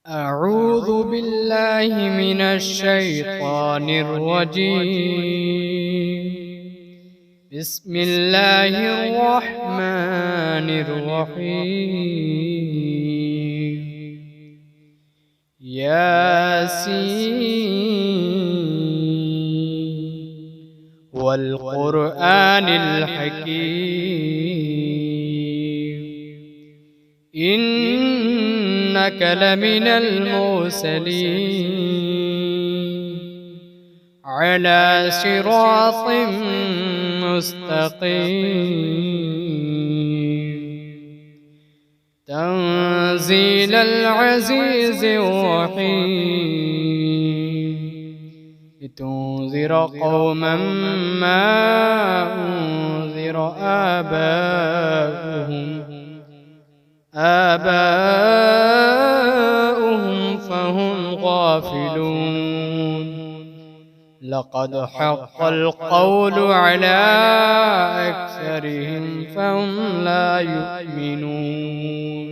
أعوذ بالله من الشيطان الرجيم. بسم الله الرحمن الرحيم. ياسين والقرآن الحكيم إنك لمن المرسلين على صراط مستقيم تنزيل العزيز الرحيم لتنذر قوما ما أنذر آباؤهم فهم غافلون. لقد حق القول على أكثرهم فهم لا يؤمنون.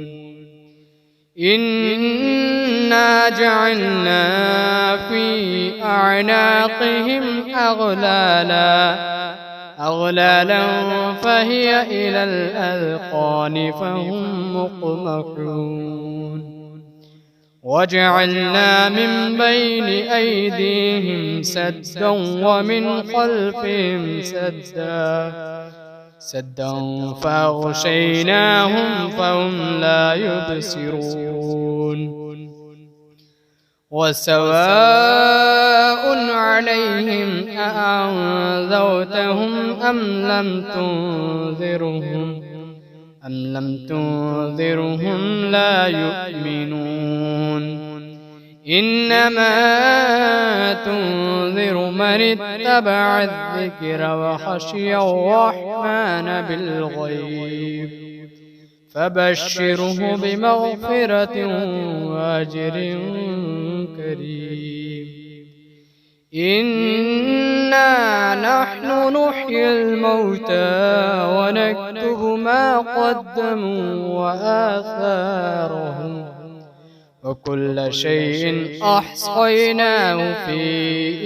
إنا جعلنا في أعناقهم أغلالا فهي إلى الأذقان فهم مقمحون. وجعلنا من بين أيديهم سدا ومن خلفهم سدا فأغشيناهم فهم لا يبصرون. وسواء عليهم أأنذرتهم أم لم تنذرهم لا يؤمنون. إنما تنذر من اتبع الذكر وخشي الرحمن بالغيب فبشره بمغفرة وأجر كريم. إنا نحن نحيي الموتى ونكتب ما قدموا وآثارهم وكل شيء أحصيناه في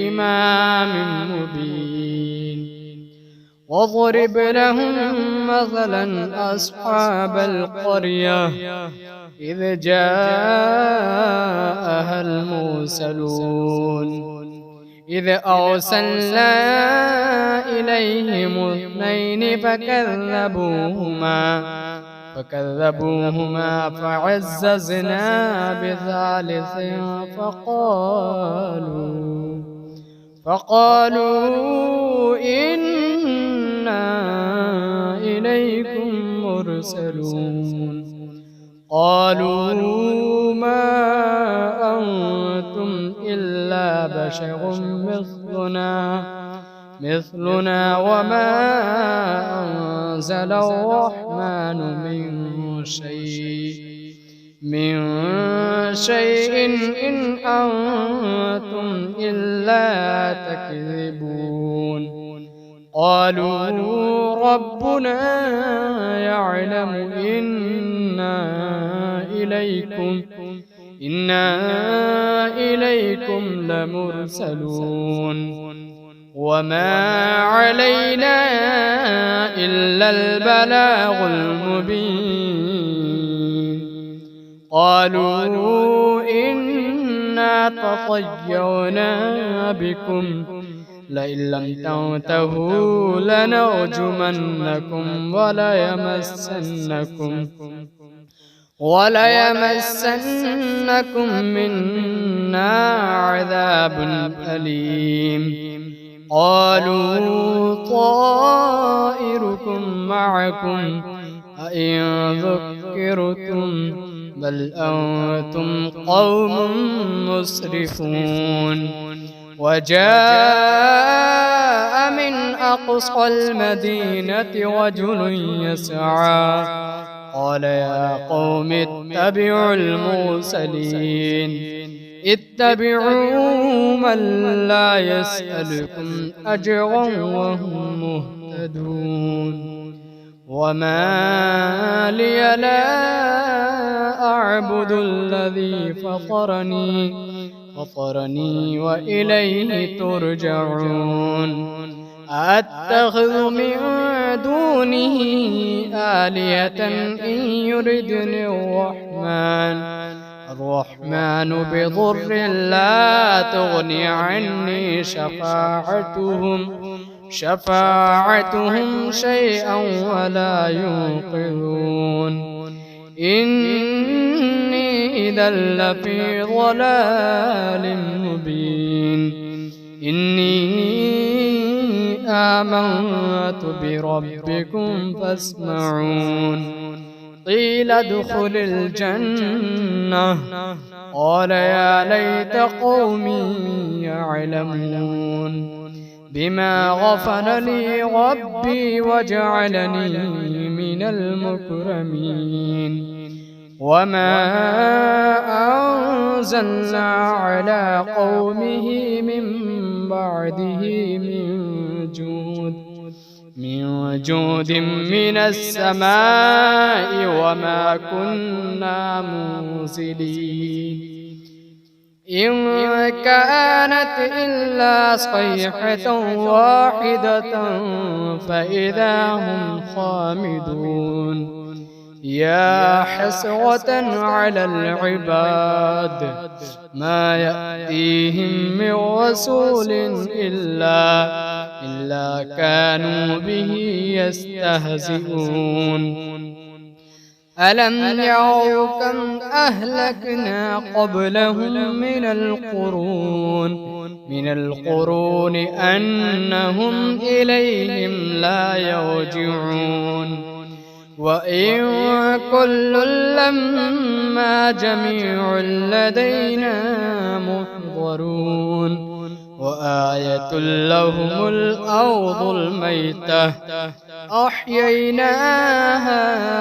إمام مبين. واضرب لهم مثلا أصحاب القرية إذ جاءها المرسلون إذ أرسلنا إليهم اثنين فكذبوهما فعززنا بثالث فقالوا إنا إليكم مرسلون. قالوا ما أنتم إلا بشر مثلنا وما أنزل الرحمن من شيء إن أنتم إلا تكذبون. قالوا ربنا يعلم إنا إليكم لمرسلون وما علينا إلا البلاغ المبين. قالوا إنا تطيرنا بكم لئن لم تنتهوا لنرجمنكم وليمسنكم منا عذاب أليم. قالوا طائركم معكم أئن ذكرتم بل أنتم قوم مسرفون. وجاء من أقصى المدينة رجل يسعى قال يا قوم اتبعوا المرسلين اتبعوا من لا يسألكم أجرا وهم مهتدون. وما لي لا أعبد الذي فطرني وإليه ترجعون أتخذ من دونه آلهة إن يردني الرحمن بضر لا تغني عني شفاعتهم شيئا ولا ينقذون إني إذا لفي ضلال مبين إني آمنت بربكم فاسمعون قيل ادخل الجنة قال يا ليت قومي يعلمون بما غفر لي ربي وجعلني من المكرمين وما أنزلنا على قومه من بعده من جود من السماء وما كنا منزلين إن كانت إلا صيحة واحدة فإذا هم خامدون يا حسرة على العباد ما يأتيهم من رسول إلا كانوا به يستهزئون ألم يروا كم أهلكنا قبلهم من القرون أنهم إليهم لا يرجعون وإن كل لما جميع لدينا محضرون وآية لهم الأرض الميتة أحييناها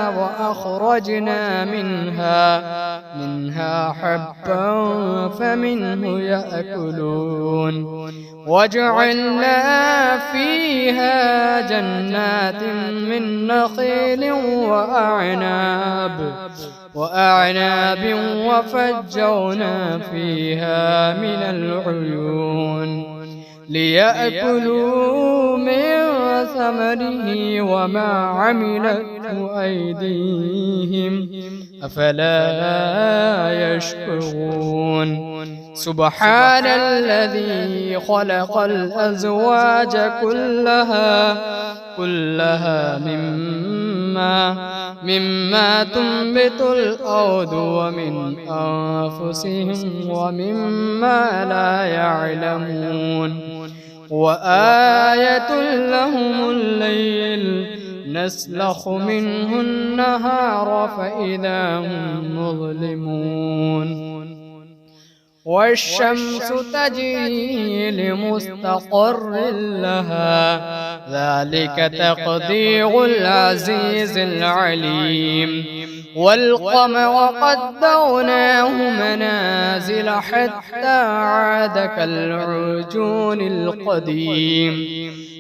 وأخرجنا منها حبا فمنه يأكلون وجعلنا فيها جنات من نخيل وأعناب وفجرنا فيها من العيون ليأكلوا من ثمره وما عملته أيديهم أفلا يشكرون سبحان الذي خلق الأزواج كلها مما تنبت الأرض ومن أنفسهم ومما لا يعلمون وآية لهم الليل نسلخ منه النهار فإذا هم مظلمون والشمس تجري لمستقر لها ذلك تقدير العزيز العليم والقمر قدرناه منازل حتى عاد كالعرجون القديم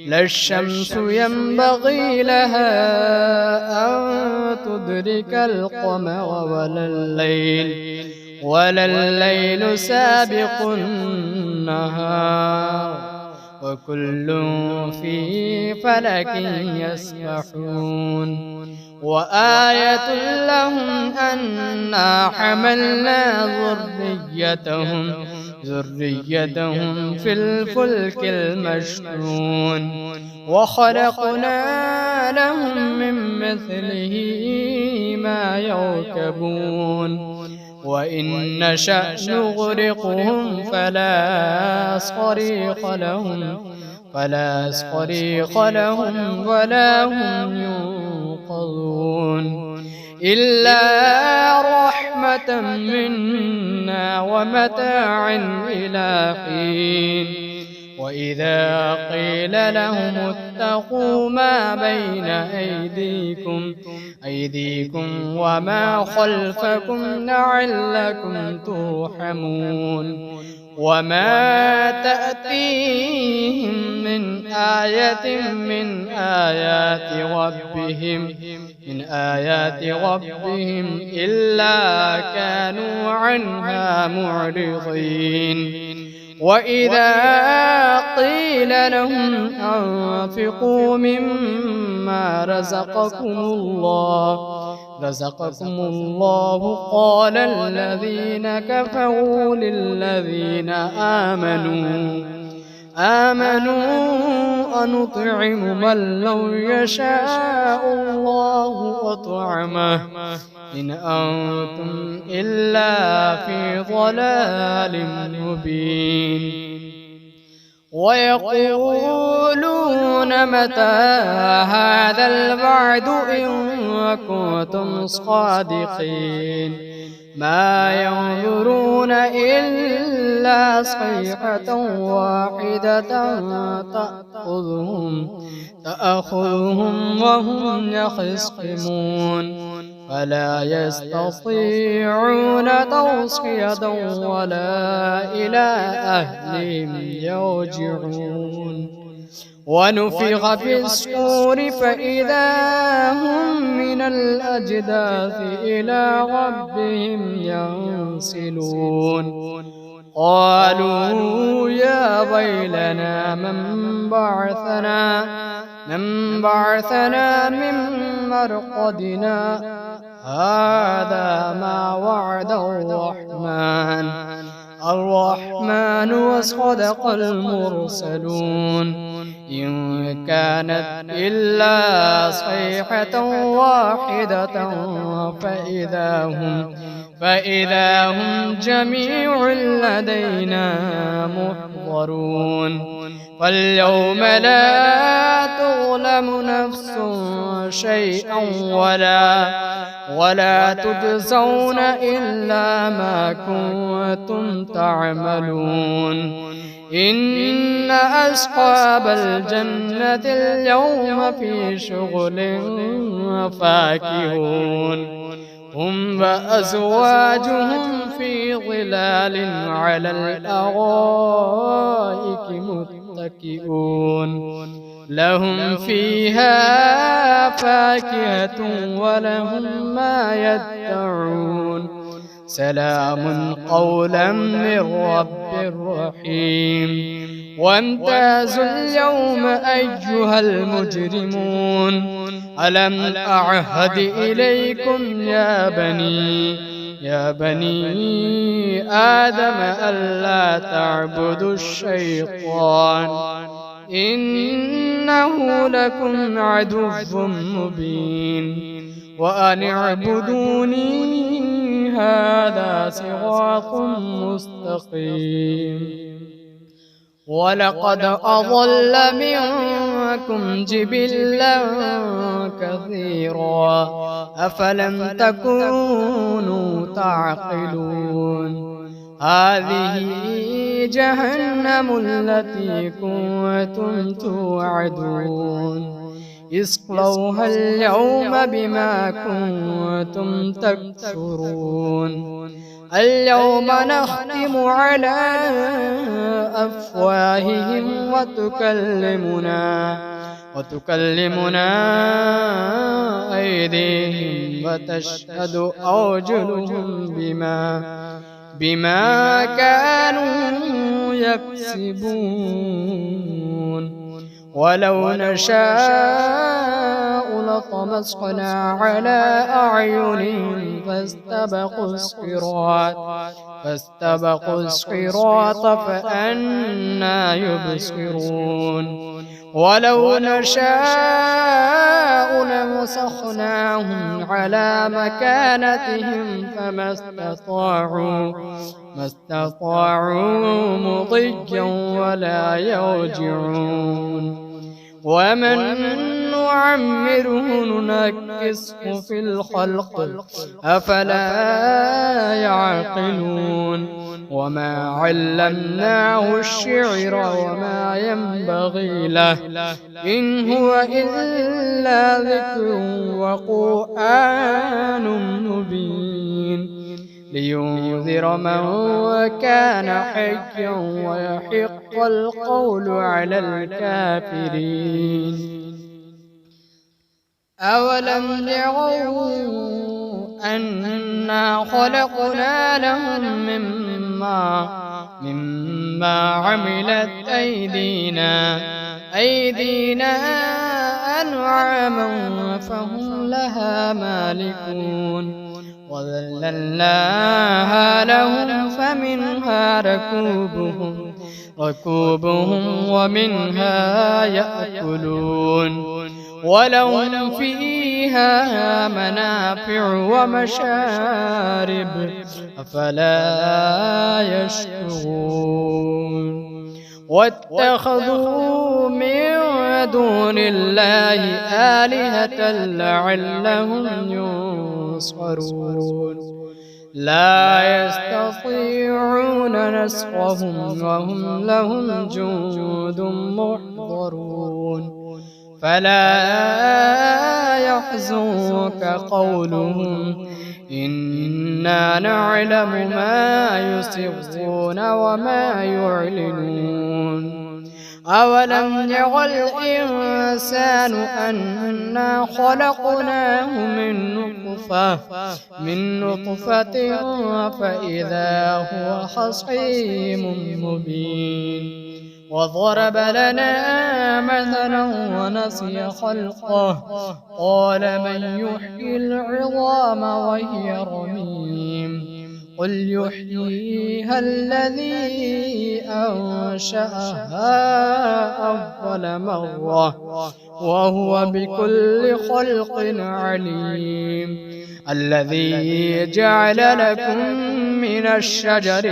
لا الشمس ينبغي لها أن تدرك القمر ولا الليل سابق النهار وكل في فلك يسبحون وآية لهم أنا حملنا ذريتهم في الفلك المشحون وخلقنا لهم من مثله ما يركبون وإن نشأ نغرقهم فلا صريخ لهم ولا هم ينقذون إلا رحمة منا ومتاعا إلى حين وإذا قيل لهم اتقوا ما بين أيديكم وما خلفكم لعلكم ترحمون وما تأتيهم من آية من آيات ربهم إلا كانوا عنها معرضين. وإذا قيل لهم أنفقوا مما رزقكم الله قال الذين كفروا للذين آمنوا أنطعم من لو يشاء الله أطعمه إن أنتم إلا في ضلال مبين. ويقولون متى هذا الوعد إن كنتم صادقين ما ينظرون إلا صيحة واحدة تأخذهم وهم يخصمون فلا يستطيعون توصية ولا إلى أهلهم يرجعون. ونفخ في الصور فإذا هم من الأجداث إلى ربهم ينسلون. قالوا يا ويلنا من بعثنا من مرقدنا هذا ما وعد الرحمن وصدق المرسلون. إن كانت إلا صيحة واحدة فإذا هم جميع لدينا محضرون. فاليوم لا تظلم نفس شيئا ولا تجزون إلا ما كنتم تعملون. إن أصحاب الجنة اليوم في شغل فاكهون هم وأزواجهم في ظلال على الأرائك متكئون لهم فيها فاكهة ولهم ما يدعون سلام قولا من رب رحيم. وامتازوا اليوم أيها المجرمون ألم أعهد إليكم يا بني آدم ألا تعبدوا الشيطان إنه لكم عدو مبين وأن اعبدوني هذا صراط مستقيم. ولقد أضل منكم جبلا كثيرا أفلم تكونوا تعقلون. هذه جهنم التي كنتم توعدون اصلوها اليوم بما كنتم تكفرون. اليوم نختم على أفواههم وتكلمنا أيديهم وتشهد أرجلهم بما كانوا يكسبون. ولو نشاء لطمسنا على أعينهم فاستبقوا الصراط فأنى يبصرون. ولو نشاء لمسخناهم على مكانتهم فما استطاعوا مضيا ولا يرجعون. ومن نعمره ننكسه في الخلق أفلا يعقلون. وما علمناه الشعر وما ينبغي له إن هو إلا ذكر وقرآن مبين. لينذر من كان حيا ويحق القول على الكافرين. أولم يروا أنا خلقنا لهم مما عملت أيدينا أنعاما فهم لها مالكون وذللناها لهم فمنها ركوبهم ومنها يأكلون ولهم فيها منافع ومشارب أفلا يشكرون. واتخذوا من دون الله آلهة لعلهم ينصرون لا يستطيعون نصرهم وهم لهم جند محضرون. فلا يحزنك قولهم إنا نعلم ما يسرون وما يعلنون. أولم ير الإنسان أنا خلقناه من نطفة فإذا هو خصيم مبين. وضرب لنا مثلا ونسي خلقه قال من يحيي العظام وهي رميم قل يحييها الذي أنشأها أول مرة وهو بكل خلق عليم. الذي جعل لكم من الشجر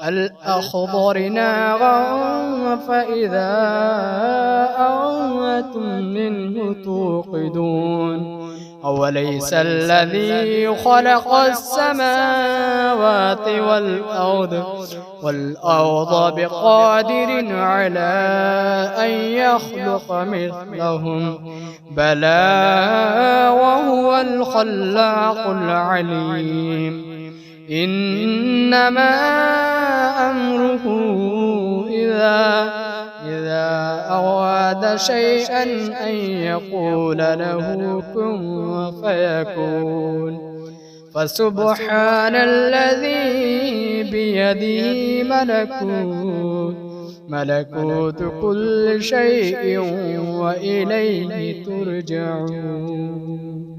الأخضر نارا فإذا أنتم منه توقدون. أوليس الذي خلق السماوات والأرض بقادر على أن يخلق مثلهم بلى وهو الخلاق العليم. إنما أمره إذا أراد شيئا أن يقول له كن فيكون. فسبحان الذي بيده ملكوت كل شيء وإليه ترجعون.